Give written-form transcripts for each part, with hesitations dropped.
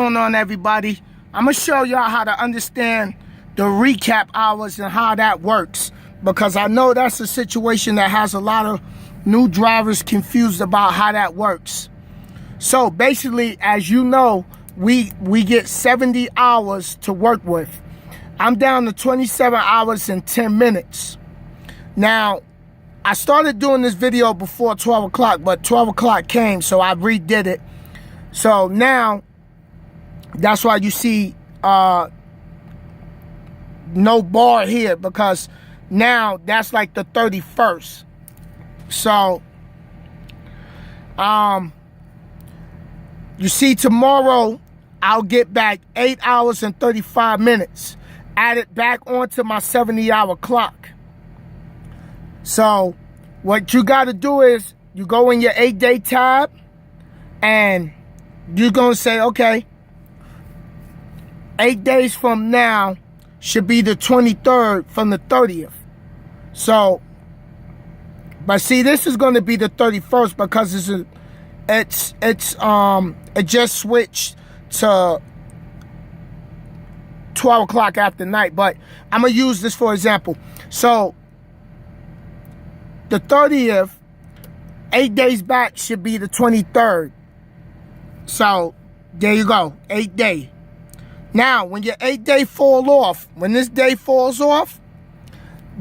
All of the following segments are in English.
What's going on, everybody? I'm gonna show y'all how to understand the recap hours and how that works, because I know that's a situation that has a lot of new drivers confused about how that works. So basically, as you know, we get 70 hours to work with. I'm down to 27 hours and 10 minutes. Now, I started doing this video before 12 o'clock, but 12 o'clock came, so I redid it. So now, that's why you see no bar here, because now that's like the 31st. So, you see, tomorrow I'll get back 8 hours and 35 minutes. Add it back onto my 70-hour clock. So, what you got to do is you go in your 8-day tab and you're going to say, okay, 8 days from now should be the 23rd from the 30th. So, but see, this is going to be the 31st because it just switched to 12 o'clock after night. But I'm going to use this for example. So, the 30th, 8 days back should be the 23rd. So, there you go, 8 day. Now, when your 8 day fall off, when this day falls off,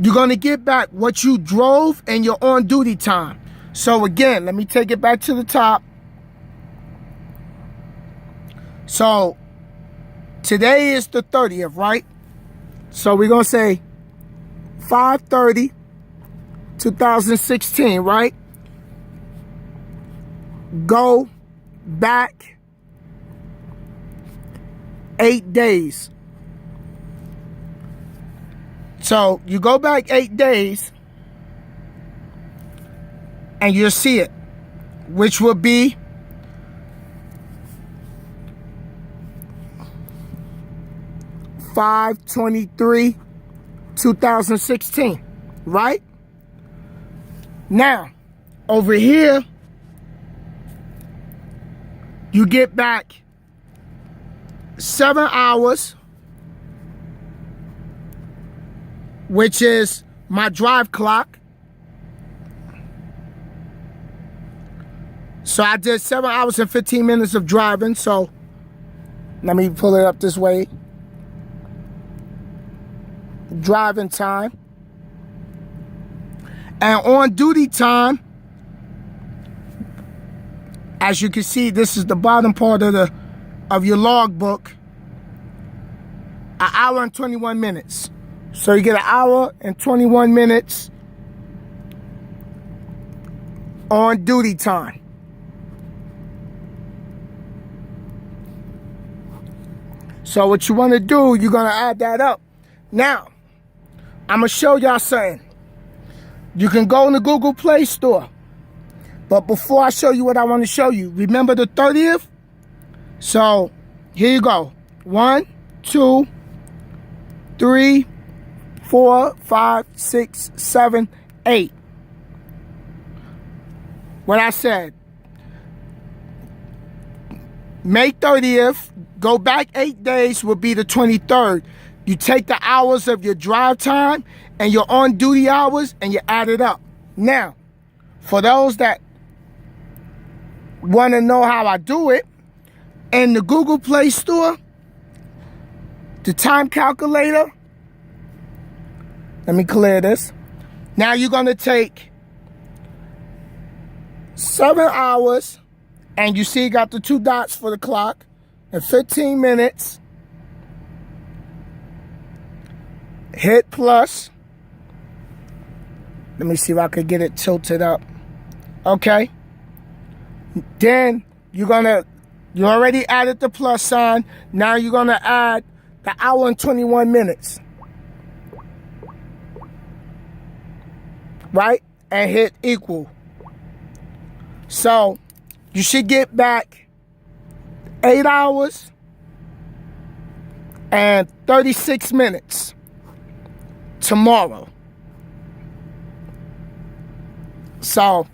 you're going to get back what you drove and your on-duty time. So, again, let me take it back to the top. So, today is the 30th, right? So, we're going to say 5/30/2016, right? Go back 8 days. So you go back 8 days and you'll see it, which will be (5/23/2016), right? Now, over here, you get back 7 hours, which is my drive clock. So I did 7 hours and 15 minutes of driving. So let me pull it up this way. Driving time. And on duty time, as you can see, this is the bottom part of your logbook. 1 hour and 21 minutes. So you get 1 hour and 21 minutes on duty time. So what you want to do, you're going to add that up. Now, I'm going to show y'all something. You can go in the Google Play Store. But before I show you what I want to show you, remember the 30th? So, here you go. 1, 2, 3, 4, 5, 6, 7, 8. What I said. May 30th, go back 8 days, will be the 23rd. You take the hours of your drive time and your on-duty hours and you add it up. Now, for those that want to know how I do it, in the Google Play Store, the time calculator, let me clear this. Now you're going to take 7 hours, and you see you got the 2 dots for the clock, and 15 minutes. Hit plus. Let me see if I could get it tilted up. Okay. Then you already added the plus sign. Now you're going to add the 1 hour and 21 minutes. Right? And hit equal. So, you should get back 8 hours and 36 minutes tomorrow. So,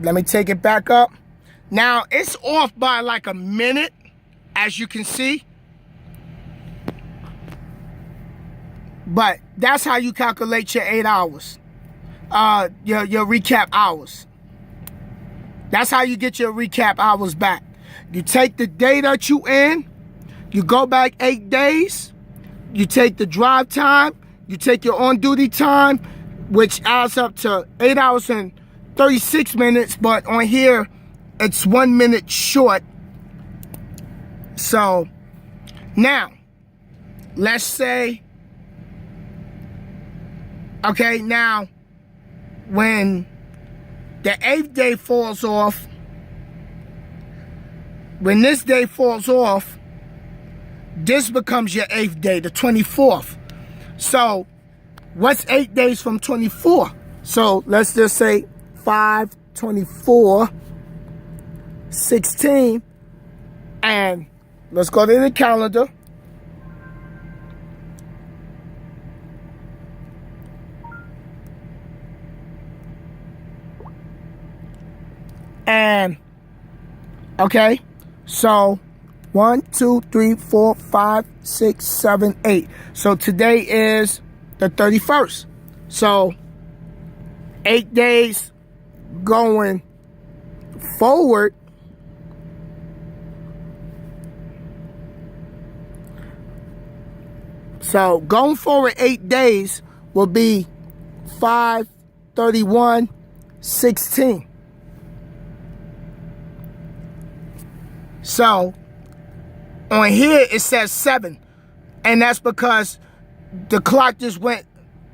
Let me take it back up. Now, it's off by like a minute, as you can see. But that's how you calculate your 8 hours. Your recap hours. That's how you get your recap hours back. You take the day that you in, you go back 8 days, you take the drive time, you take your on-duty time, which adds up to 8 hours and 36 minutes, but on here, it's 1 minute short. So, now, let's say, okay, now, when the 8th day falls off, when this day falls off, this becomes your 8th day, the 24th. So, what's 8 days from 24? So, let's just say 5, 24, 16, and let's go to the calendar. And, okay, so 1, 2, 3, 4, 5, 6, 7, 8. So today is the 31st. So 8 days going forward. So going forward 8 days will be 5, 31, 16. So, on here it says 7, and that's because the clock just went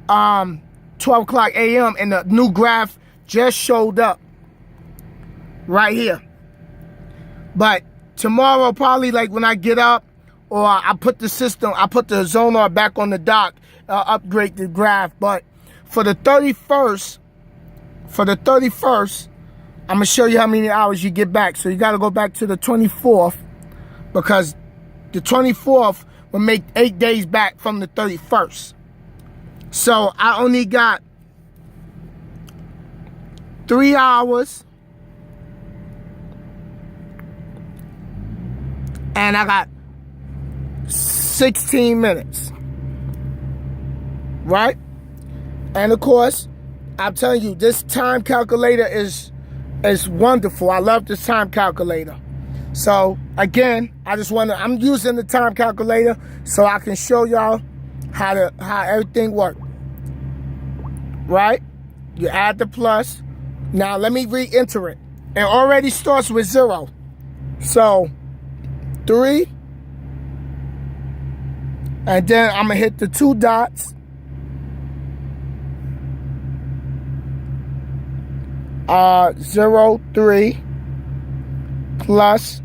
12 o'clock a.m. and the new graph just showed up right here. But tomorrow, probably like when I get up, or I put the Zonar back on the dock, upgrade the graph. But for the 31st, I'm going to show you how many hours you get back. So you got to go back to the 24th, because the 24th will make 8 days back from the 31st. So I only got 3 hours and I got 16 minutes. Right? And of course, I'm telling you, this time calculator is wonderful. I love this time calculator. So again, I'm using the time calculator so I can show y'all how everything works. Right? You add the plus. Now let me re-enter it. It already starts with 0. So 3. And then I'm gonna hit the 2 dots. 0, 3 plus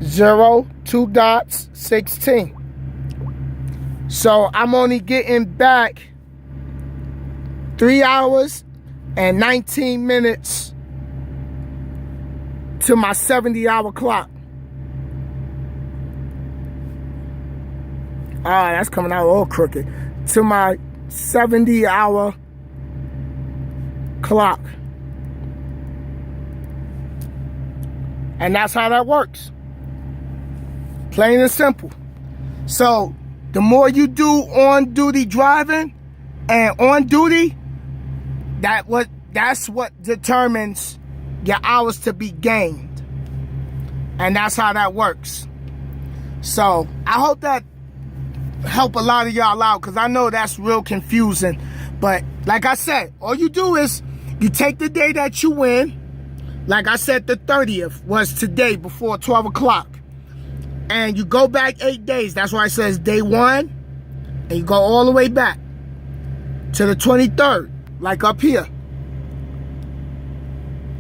0, 2 dots, 16. So I'm only getting back 3 hours and 19 minutes to my 70-hour clock. That's coming out all crooked. To my 70-hour clock. And that's how that works. Plain and simple. So, the more you do on-duty driving and on-duty, that's what determines your hours to be gained. And that's how that works. So, I hope that help a lot of y'all out, because I know that's real confusing. But, like I said, all you do is you take the day that you win. Like I said, the 30th was today before 12 o'clock. And you go back 8 days. That's why it says day 1. And you go all the way back to the 23rd, like up here.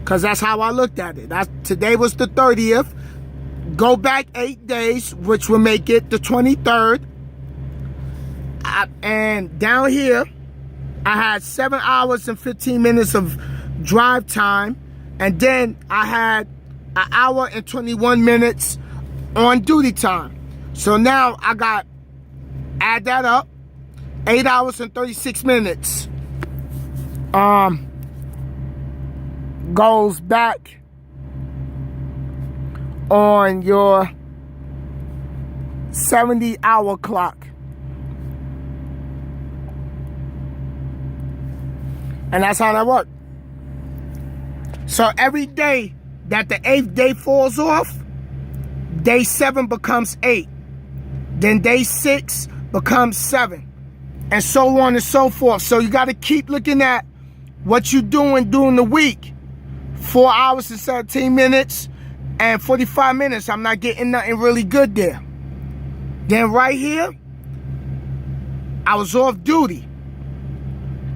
Because that's how I looked at it. Today was the 30th. Go back 8 days, which will make it the 23rd. And down here, I had 7 hours and 15 minutes of drive time. And then I had an hour and 21 minutes on duty time. So now I got, add that up, 8 hours and 36 minutes. goes back on your 70-hour clock. And that's how that works. So every day that the 8th day falls off, day 7 becomes 8. Then day 6 becomes 7. And so on and so forth. So you got to keep looking at what you're doing during the week. 4 hours and 17 minutes and 45 minutes. I'm not getting nothing really good there. Then right here, I was off duty.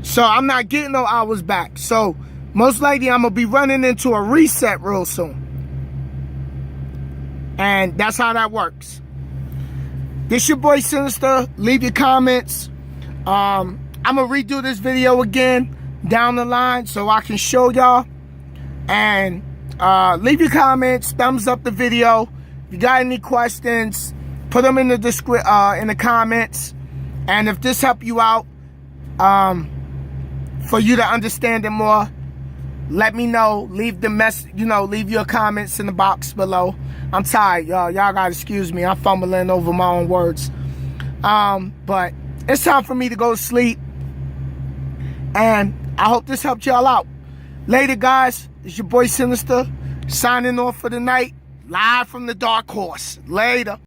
So I'm not getting no hours back. So most likely I'm going to be running into a reset real soon. And that's how that works. This your boy Sinister. Leave your comments. I'm going to redo this video again down the line so I can show y'all. And leave your comments. Thumbs up the video. If you got any questions, put them in the comments. And if this helped you out, for you to understand it more, let me know. Leave the message, leave your comments in the box below. I'm tired, y'all. Y'all gotta excuse me. I'm fumbling over my own words. But it's time for me to go to sleep. And I hope this helped y'all out. Later, guys. It's your boy Sinister signing off for the night. Live from the Dark Horse. Later.